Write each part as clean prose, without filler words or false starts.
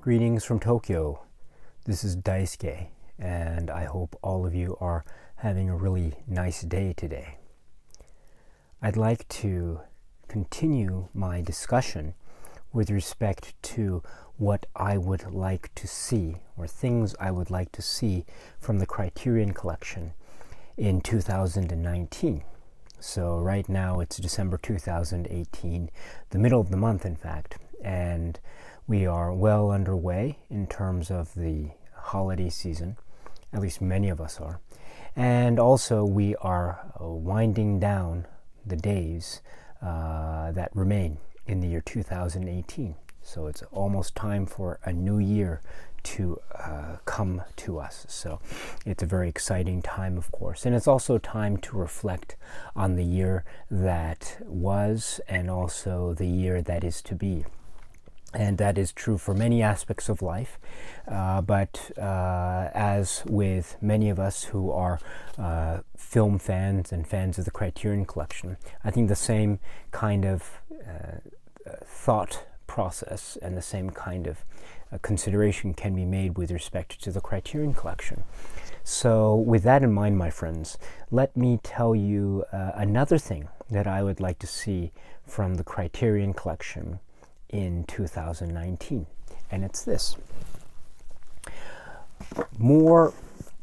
Greetings from Tokyo. This is Daisuke, and I hope all of you are having a really nice day today. I'd like to continue my discussion with respect to what I would like to see, or things I would like to see from the Criterion collection in 2019. So right now it's December 2018, the middle of the month in fact, and we are well underway in terms of the holiday season, at least many of us are. And also we are winding down the days that remain in the year 2018. So it's almost time for a new year to come to us. So it's a very exciting time, of course. And it's also time to reflect on the year that was and also the year that is to be. And that is true for many aspects of life, but as with many of us who are film fans and fans of the Criterion collection, I think the same kind of thought process and the same kind of consideration can be made with respect to the Criterion collection. So with that in mind, my friends, let me tell you another thing that I would like to see from the Criterion collection in 2019, and it's this: more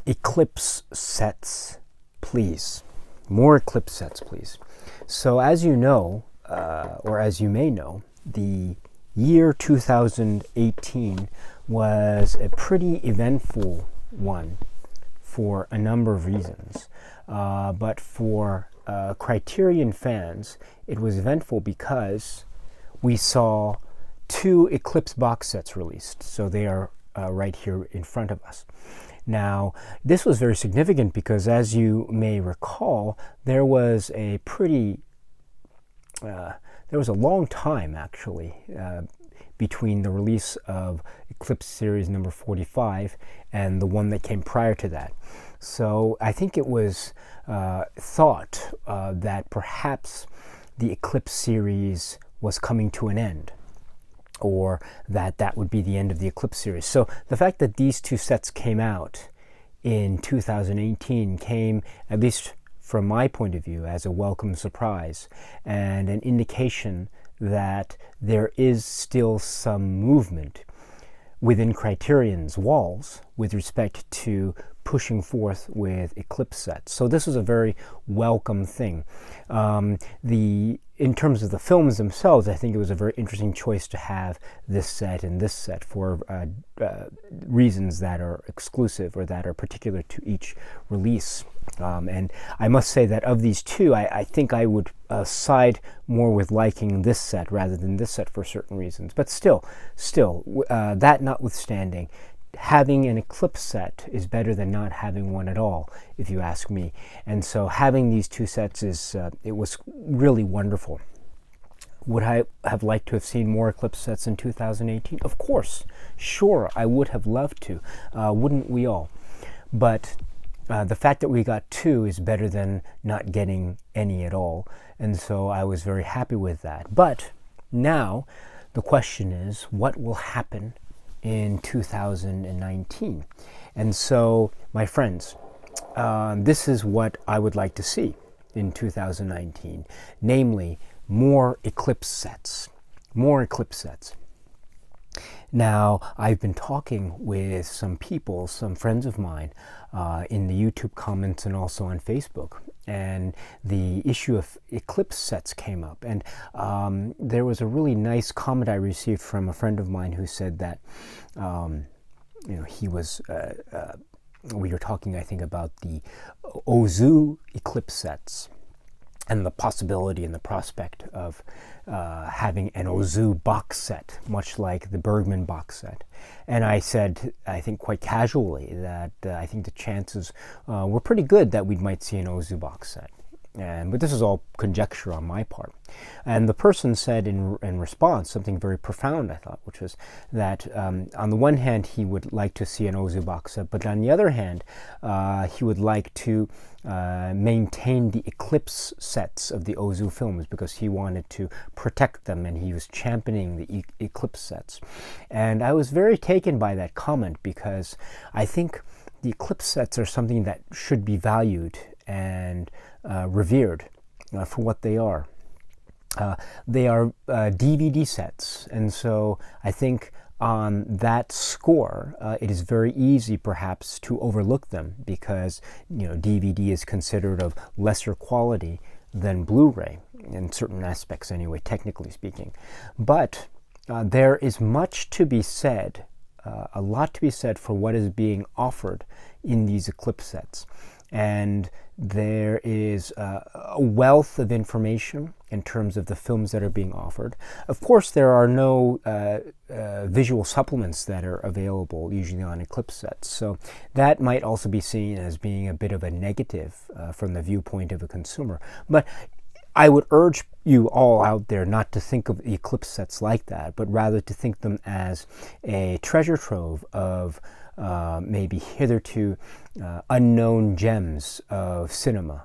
Eclipse sets, please. More Eclipse sets, please. So as you know, or as you may know, the year 2018 was a pretty eventful one for a number of reasons, but for Criterion fans it was eventful because we saw 2 Eclipse box sets released. So they are right here in front of us. Now, this was very significant because, as you may recall, there was a long time actually between the release of Eclipse series number 45 and the one that came prior to that. So I think it was thought that perhaps the Eclipse series was coming to an end, or that would be the end of the Eclipse series. So the fact that these 2 sets came out in 2018 came, at least from my point of view, as a welcome surprise and an indication that there is still some movement within Criterion's walls with respect to pushing forth with Eclipse sets. So this was a very welcome thing. In terms of the films themselves, I think it was a very interesting choice to have this set and this set for reasons that are exclusive or that are particular to each release. And I must say that of these 2, I think I would side more with liking this set rather than this set for certain reasons. But still, that notwithstanding, having an Eclipse set is better than not having one at all, if you ask me. And so having these 2 sets it was really wonderful. Would I have liked to have seen more Eclipse sets in 2018? Of course, sure, I would have loved to. Wouldn't we all? But the fact that we got 2 is better than not getting any at all. And so I was very happy with that. But now the question is, what will happen in 2019? And so, my friends, this is what I would like to see in 2019, namely more Eclipse sets. More Eclipse sets. Now, I've been talking with some people, some friends of mine, in the YouTube comments and also on Facebook, and the issue of Eclipse sets came up. And there was a really nice comment I received from a friend of mine who said that, he was, we were talking, I think, about the Ozu Eclipse sets and the possibility and the prospect of having an Ozu box set, much like the Bergman box set. And I said, I think quite casually, that I think the chances were pretty good that we might see an Ozu box set. But this is all conjecture on my part. And the person said in response something very profound, I thought, which was that on the one hand he would like to see an Ozu box set, but on the other hand he would like to maintain the Eclipse sets of the Ozu films because he wanted to protect them, and he was championing the Eclipse sets. And I was very taken by that comment because I think the Eclipse sets are something that should be valued and revered for what they are. They are DVD sets, and so I think on that score, it is very easy perhaps to overlook them because DVD is considered of lesser quality than Blu-ray in certain aspects anyway, technically speaking. But there is much to be said, a lot to be said for what is being offered in these Eclipse sets. And there is a wealth of information in terms of the films that are being offered. Of course, there are no visual supplements that are available usually on Eclipse sets. So that might also be seen as being a bit of a negative from the viewpoint of a consumer. But I would urge you all out there not to think of the Eclipse sets like that, but rather to think them as a treasure trove of maybe hitherto unknown gems of cinema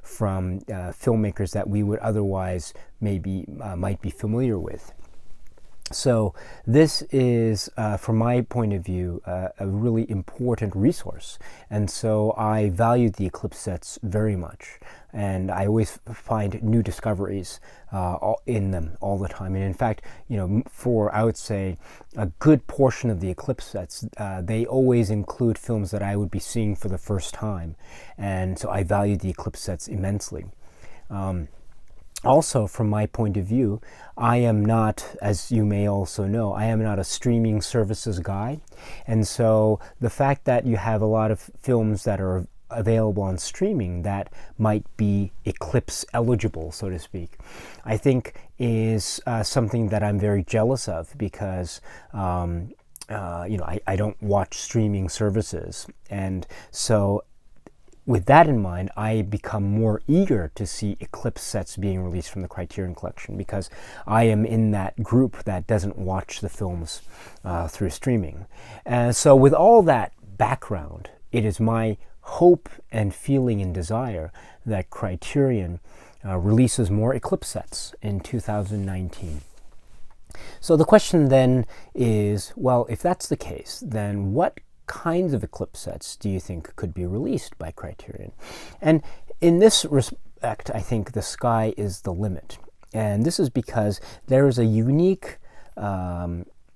from filmmakers that we would otherwise maybe might be familiar with. So this is, from my point of view, a really important resource. And so I value the Eclipse sets very much. And I always find new discoveries in them all the time. And in fact, for, I would say, a good portion of the Eclipse sets, they always include films that I would be seeing for the first time. And so I value the Eclipse sets immensely. Also, from my point of view, I am not, as you may also know, I am not a streaming services guy. And so the fact that you have a lot of films that are available on streaming that might be Eclipse eligible, so to speak, I think is something that I'm very jealous of because I don't watch streaming services. And so with that in mind, I become more eager to see Eclipse sets being released from the Criterion Collection because I am in that group that doesn't watch the films through streaming. And so with all that background, it is my hope and feeling and desire that Criterion releases more Eclipse sets in 2019. So the question then is, well, if that's the case, then what kinds of Eclipse sets do you think could be released by Criterion? And in this respect, I think the sky is the limit. And this is because there is a unique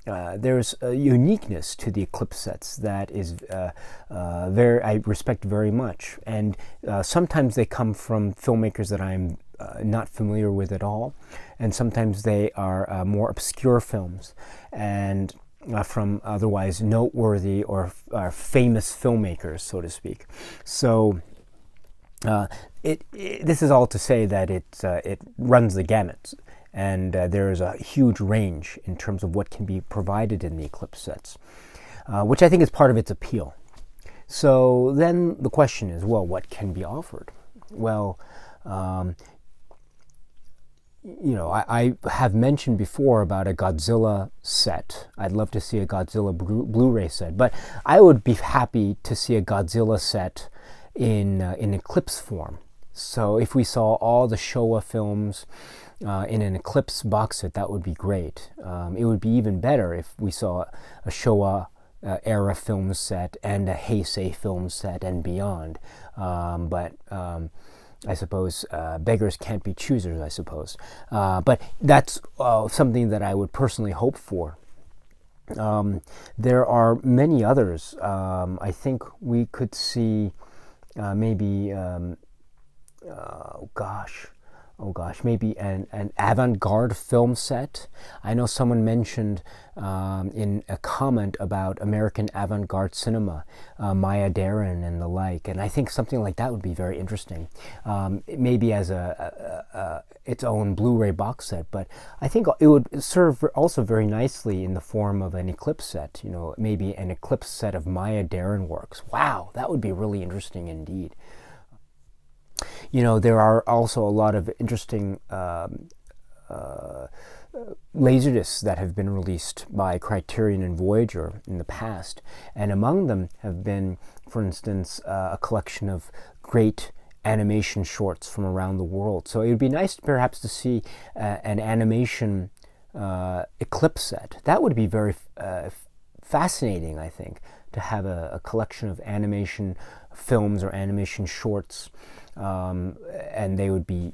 there's a uniqueness to the Eclipse sets that is I respect very much. And sometimes they come from filmmakers that I'm not familiar with at all. And sometimes they are more obscure films and from otherwise noteworthy or famous filmmakers, so to speak. So this is all to say that it runs the gamut. And there is a huge range in terms of what can be provided in the Eclipse sets, which I think is part of its appeal. So then the question is, well, what can be offered? Well, I have mentioned before about a Godzilla set. I'd love to see a Godzilla Blu-ray set, but I would be happy to see a Godzilla set in Eclipse form. So if we saw all the Showa films in an Eclipse box set, that would be great. It would be even better if we saw a Showa era film set and a Heisei film set and beyond. But I suppose beggars can't be choosers, I suppose. But that's something that I would personally hope for. There are many others. I think we could see maybe maybe an avant-garde film set. I know someone mentioned in a comment about American avant-garde cinema, Maya Deren and the like, and I think something like that would be very interesting. Maybe as its own Blu-ray box set, but I think it would serve also very nicely in the form of an Eclipse set. Maybe an Eclipse set of Maya Deren works. Wow, that would be really interesting indeed. there are also a lot of interesting laserdiscs that have been released by Criterion and Voyager in the past, and among them have been, for instance, a collection of great animation shorts from around the world. So it would be nice perhaps to see an animation Eclipse set. That would be very fascinating, I think, to have a collection of animation films or animation shorts, and they would be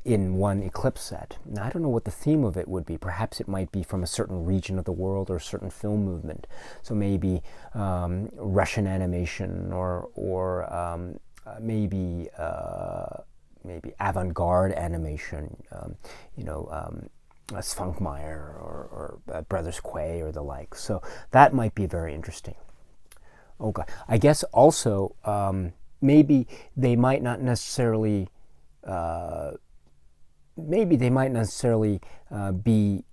in one Eclipse set. Now, I don't know what the theme of it would be. Perhaps it might be from a certain region of the world or a certain film movement. So maybe Russian animation, or maybe avant-garde animation. Spunkmeyer or Brothers Quay or the like. So that might be very interesting. Okay, I guess also maybe they might not necessarily be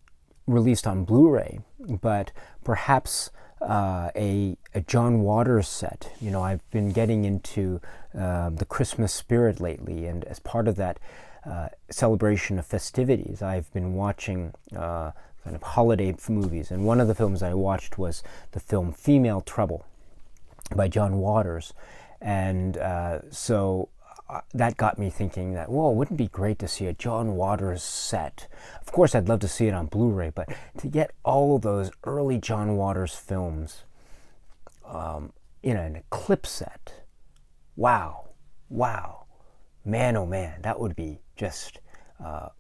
released on Blu-ray, but perhaps a John Waters set. I've been getting into the Christmas spirit lately, and as part of that celebration of festivities, I've been watching kind of holiday movies, and one of the films I watched was the film Female Trouble by John Waters, and so that got me thinking that, wouldn't it be great to see a John Waters set? Of course, I'd love to see it on Blu-ray, but to get all those early John Waters films in an Eclipse set, wow, man, oh man, that would be just a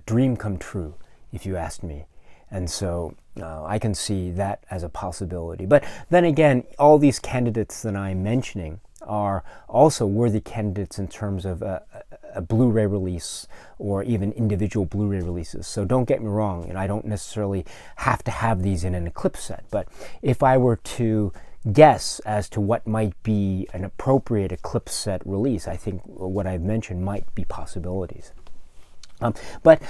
dream come true, if you asked me. And so I can see that as a possibility. But then again, all these candidates that I'm mentioning are also worthy candidates in terms of a Blu-ray release or even individual Blu-ray releases. So don't get me wrong, I don't necessarily have to have these in an Eclipse set. But if I were to guess as to what might be an appropriate Eclipse set release, I think what I've mentioned might be possibilities. But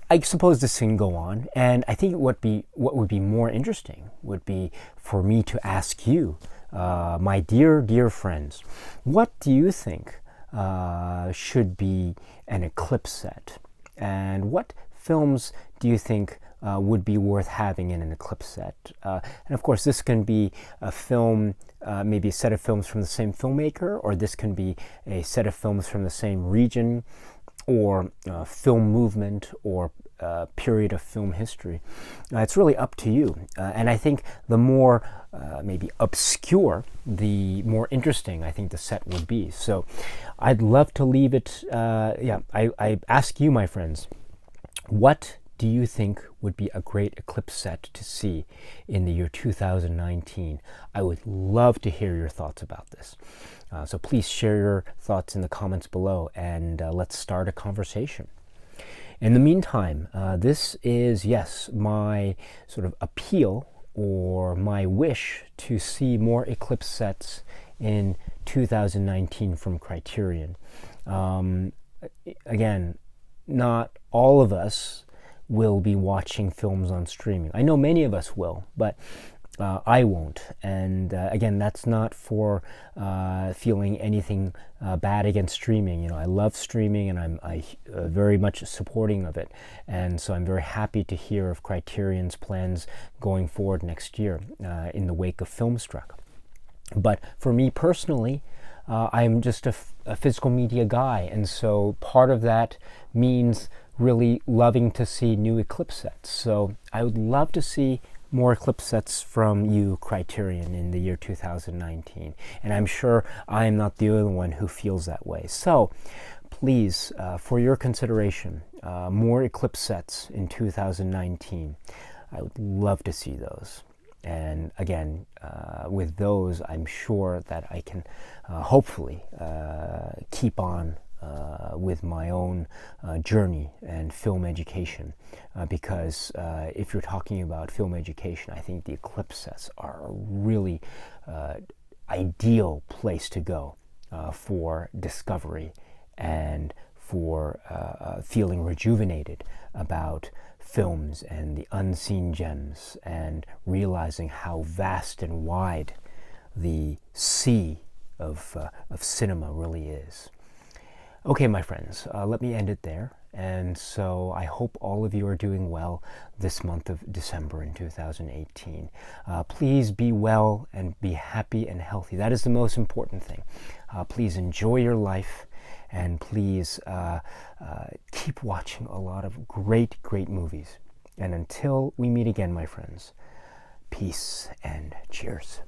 I suppose this can go on, and I think what would be more interesting would be for me to ask you, my dear friends, what do you think should be an Eclipse set, and what films do you think would be worth having in an Eclipse set? And of course, this can be a film, maybe a set of films from the same filmmaker, or this can be a set of films from the same region, or film movement, or period of film history. It's really up to you. And I think the more maybe obscure, the more interesting I think the set would be. So I'd love to leave it, I ask you, my friends, what do you think would be a great Eclipse set to see in the year 2019? I would love to hear your thoughts about this. So please share your thoughts in the comments below, and let's start a conversation. In the meantime, this is, yes, my sort of appeal or my wish to see more Eclipse sets in 2019 from Criterion. Again, not all of us will be watching films on streaming. I know many of us will, but I won't. And again, that's not for feeling anything bad against streaming. I love streaming, and I'm very much supporting of it. And so I'm very happy to hear of Criterion's plans going forward next year in the wake of Filmstruck. But for me personally, I'm just a physical media guy, and so part of that means really loving to see new Eclipse sets. So I would love to see more Eclipse sets from you, Criterion, in the year 2019. And I'm sure I am not the only one who feels that way. So please, for your consideration, more Eclipse sets in 2019. I would love to see those. And again, with those, I'm sure that I can hopefully keep on with my own journey and film education, because if you're talking about film education, I think the Eclipse sets are a really ideal place to go for discovery and for feeling rejuvenated about films and the unseen gems, and realizing how vast and wide the sea of cinema really is. Okay, my friends, let me end it there. And so I hope all of you are doing well this month of December in 2018. Please be well and be happy and healthy. That is the most important thing. Please enjoy your life, and please keep watching a lot of great, great movies. And until we meet again, my friends, peace and cheers.